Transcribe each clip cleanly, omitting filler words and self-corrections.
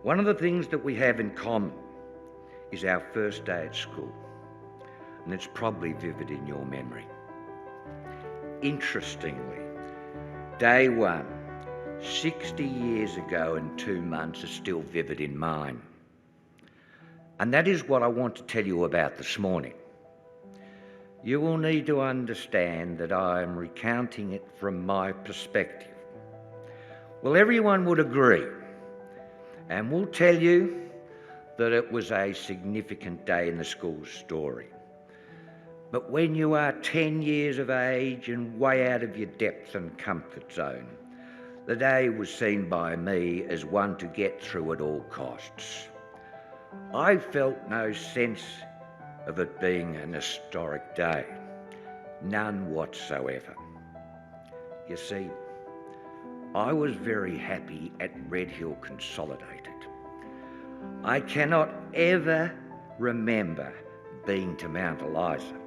One of the things that we have in common is our first day at school, and it's probably vivid in your memory. Interestingly, day one, 60 years ago and 2 months, is still vivid in mine. And that is what I want to tell you about this morning. You will need to understand that I am recounting it from my perspective. Well, everyone would agree and will tell you that it was a significant day in the school's story. But when you are 10 years of age and way out of your depth and comfort zone, the day was seen by me as one to get through at all costs. I felt no sense of it being an historic day, none whatsoever. You see, I was very happy at Red Hill Consolidated. I cannot ever remember being to Mount Eliza,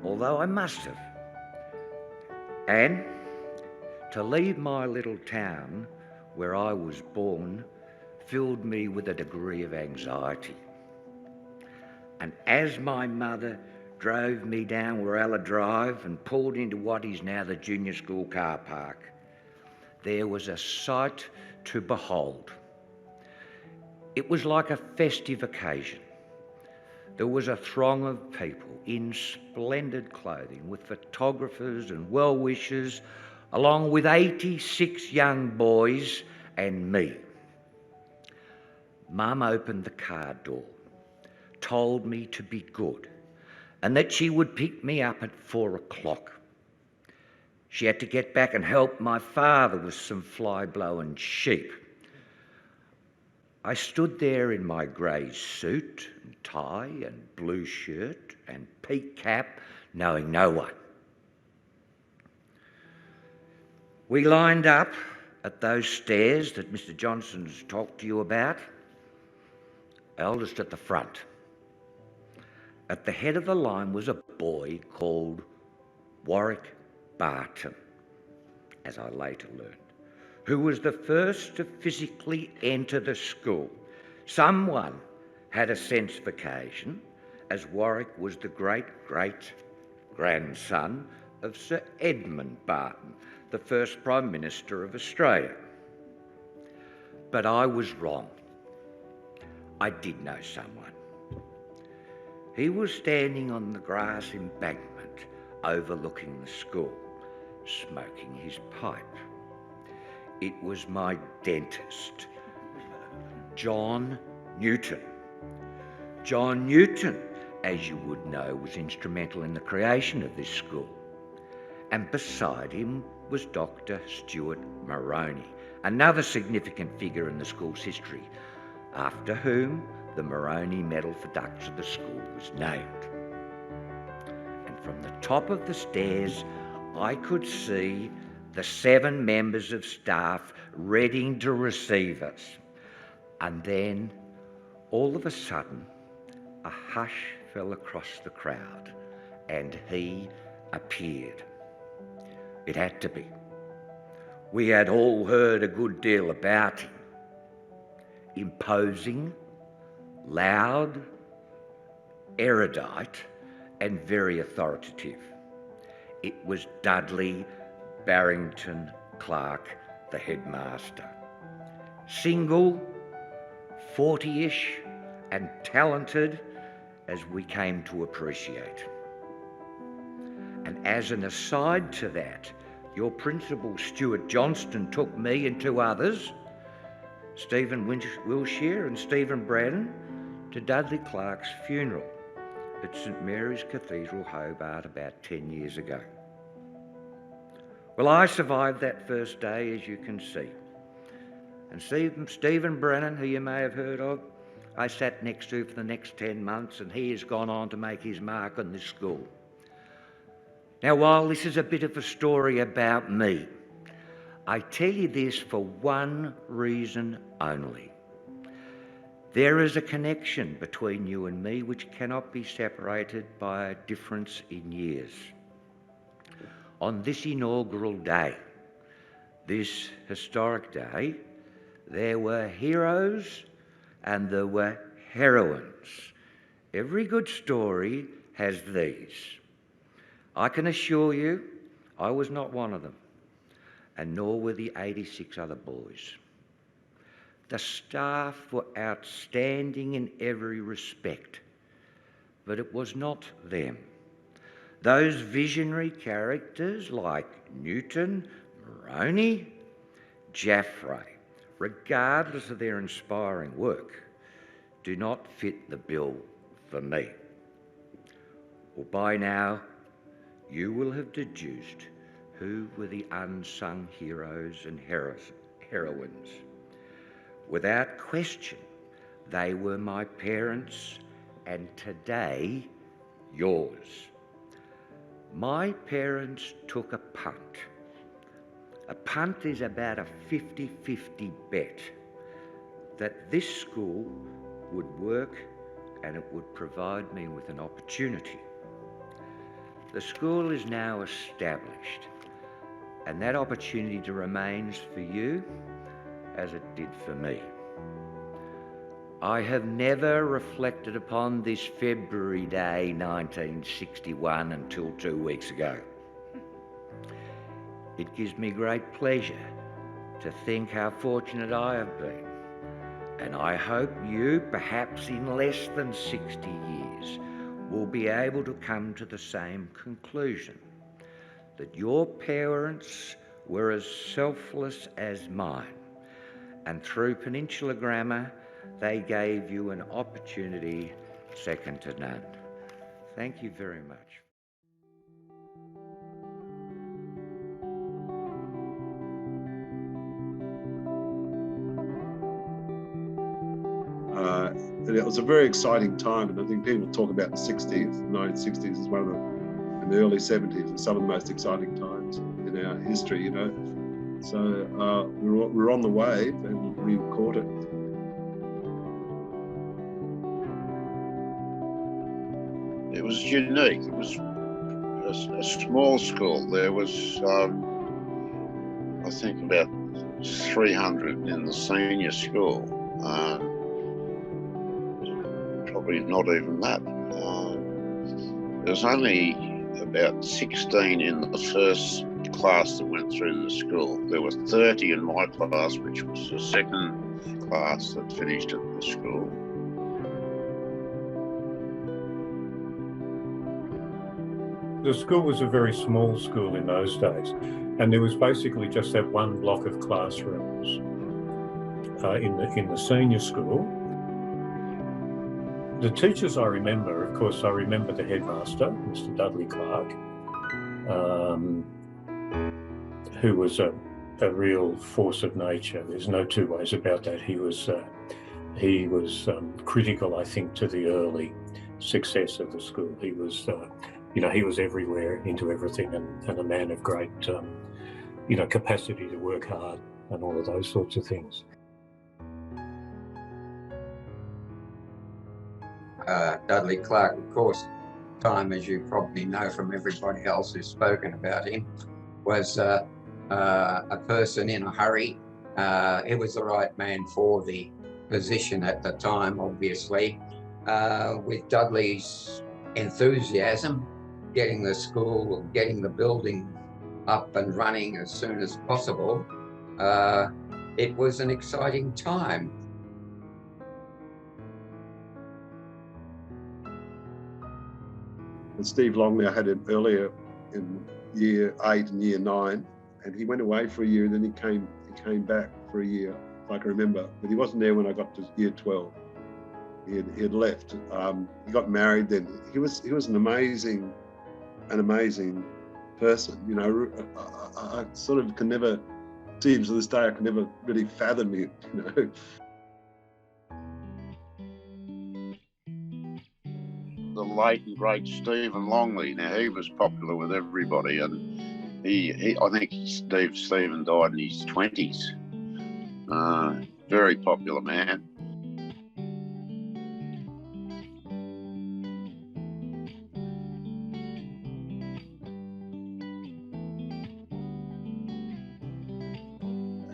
although I must have. And to leave my little town where I was born filled me with a degree of anxiety. And as my mother drove me down Warella Drive and pulled into what is now the junior school car park, there was a sight to behold. It was like a festive occasion. There was a throng of people in splendid clothing with photographers and well-wishers, along with 86 young boys and me. Mum opened the car door, told me to be good and that she would pick me up at 4 o'clock. She had to get back and help my father with some fly-blown sheep. I stood there in my grey suit and tie and blue shirt and peak cap, knowing no one. We lined up at those stairs that Mr. Johnson's talked to you about, eldest at the front. At the head of the line was a boy called Warwick Barton, as I later learned, who was the first to physically enter the school. Someone had a sense of occasion, as Warwick was the great-great-grandson of Sir Edmund Barton, the first Prime Minister of Australia. But I was wrong. I did know someone. He was standing on the grass embankment overlooking the school, smoking his pipe. It was my dentist, John Newton. John Newton, as you would know, was instrumental in the creation of this school. And beside him was Dr. Stuart Maroney, another significant figure in the school's history, after whom the Maroney Medal for Ducks of the school was named. And from the top of the stairs, I could see the 7 members of staff ready to receive us. And then, all of a sudden, a hush fell across the crowd, and he appeared. It had to be. We had all heard a good deal about him. Imposing, loud, erudite, and very authoritative. It was Dudley Barrington Clark, the headmaster. Single, 40-ish, and talented, as we came to appreciate. And as an aside to that, your principal, Stuart Johnston, took me and 2 others, Stephen Wilshire and Stephen Braddon, to Dudley Clark's funeral at St Mary's Cathedral, Hobart, about 10 years ago. Well, I survived that first day, as you can see. And Stephen Brennan, who you may have heard of, I sat next to for the next 10 months, and he has gone on to make his mark on this school. Now, while this is a bit of a story about me, I tell you this for one reason only. There is a connection between you and me which cannot be separated by a difference in years. On this inaugural day, this historic day, There were heroes and there were heroines. Every good story has these. I can assure you, I was not one of them, and nor were the 86 other boys. The staff were outstanding in every respect, but it was not them. Those visionary characters like Newton, Moroni, Jaffray, regardless of their inspiring work, do not fit the bill for me. Well, by now, you will have deduced who were the unsung heroes and heroines. Without question, they were my parents and today yours. My parents took a punt. A punt is about a 50-50 bet that this school would work and it would provide me with an opportunity. The school is now established, and that opportunity remains for you as it did for me. I have never reflected upon this February day 1961 until 2 weeks ago. It gives me great pleasure to think how fortunate I have been, and I hope you, perhaps in less than 60 years, will be able to come to the same conclusion, that your parents were as selfless as mine, and through Peninsula Grammar, they gave you an opportunity second to none. Thank you very much. It was a very exciting time, and I think people talk about the 60s, 1960s as one of the, and the early 70s as some of the most exciting times in our history, you know. So we were on the wave and we caught it. It was unique. It was a small school. There was, I think, about 300 in the senior school. Probably not even that. There was only about 16 in the first class that went through the school. There were 30 in my class, which was the second class that finished at the school. The school was a very small school in those days, and there was basically just that one block of classrooms in the senior school. The teachers I remember, of course, I remember the headmaster, Mr. Dudley Clark, who was a real force of nature. There's no two ways about that. He was critical, I think, to the early success of the school. He was, he was everywhere, into everything, and a man of great, capacity to work hard and all of those sorts of things. Dudley Clark, of course, time, as you probably know from everybody else who's spoken about him, was a person in a hurry. He was the right man for the position at the time, obviously. With Dudley's enthusiasm, getting the school, getting the building up and running as soon as possible, it was an exciting time. And Steve Longley, I had him earlier in year 8 and year 9, and he went away for a year, and then he came back for a year, if I can remember. But he wasn't there when I got to year 12. He had left. He got married then. He was an amazing person. You know, I sort of can never see him to this day. I can never really fathom him. You know. The late and great Stephen Longley. Now, he was popular with everybody, and I think Stephen died in his 20s. Very popular man.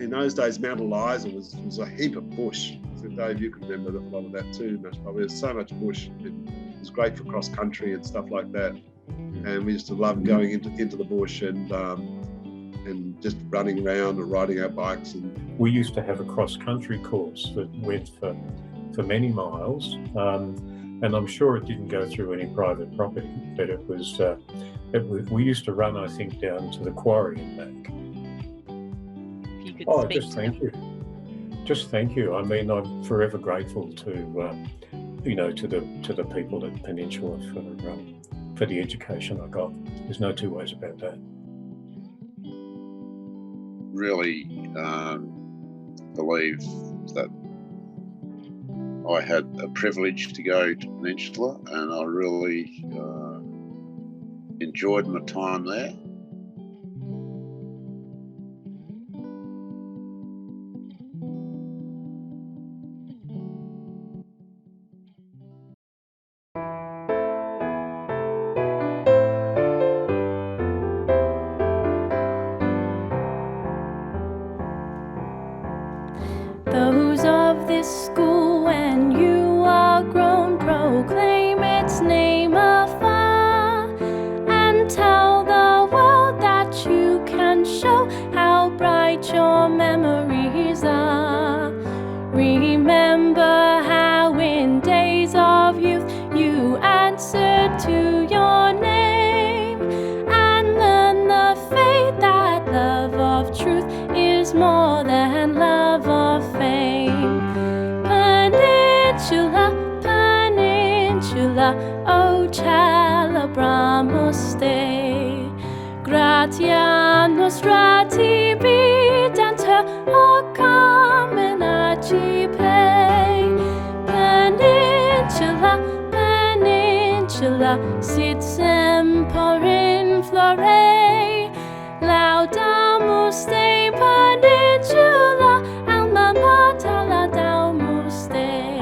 in those days, Mount Eliza was a heap of bush. So Dave, you can remember a lot of that too, most probably. There's so much bush. It was great for cross country and stuff like that. And we used to love going into the bush and just running around or riding our bikes. And we used to have a cross country course that went for many miles, and I'm sure it didn't go through any private property, but it was we used to run, I think, down to the quarry and back. If you could speak Just to thank them. you. Just thank you. I mean, I'm forever grateful to the people at Peninsula for the education I got. There's no two ways about that. Really believe that I had a privilege to go to Peninsula, and I really enjoyed my time there. Those of this school, when you are grown, proclaim its name afar, and tell the world that you can show how bright your memories are. Remember how in days of youth you answered to your name, and learn the faith that love of truth is more than love of fame. Peninsula, Peninsula, O celebramus Gratia nostra tibidantur occam accipe. Peninsula, Peninsula, sit semper in flore. Laudamus Dei Peninsula, alma mater laudamus Dei.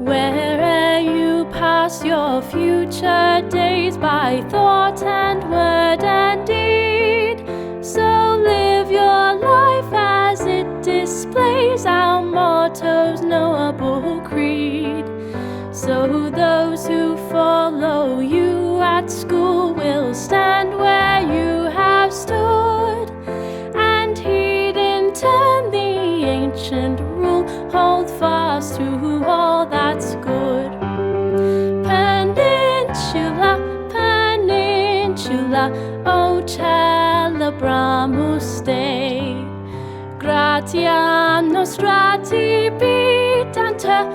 Where'er you pass your future days by thought and word and deed, so live your life as it displays our motto's knowable creed. So those who follow you at school will stand where you have stood, and heed in turn the ancient rule, hold fast to all that's good. Peninsula, Peninsula, O celebramus Dei. Gratia nostra tibidantur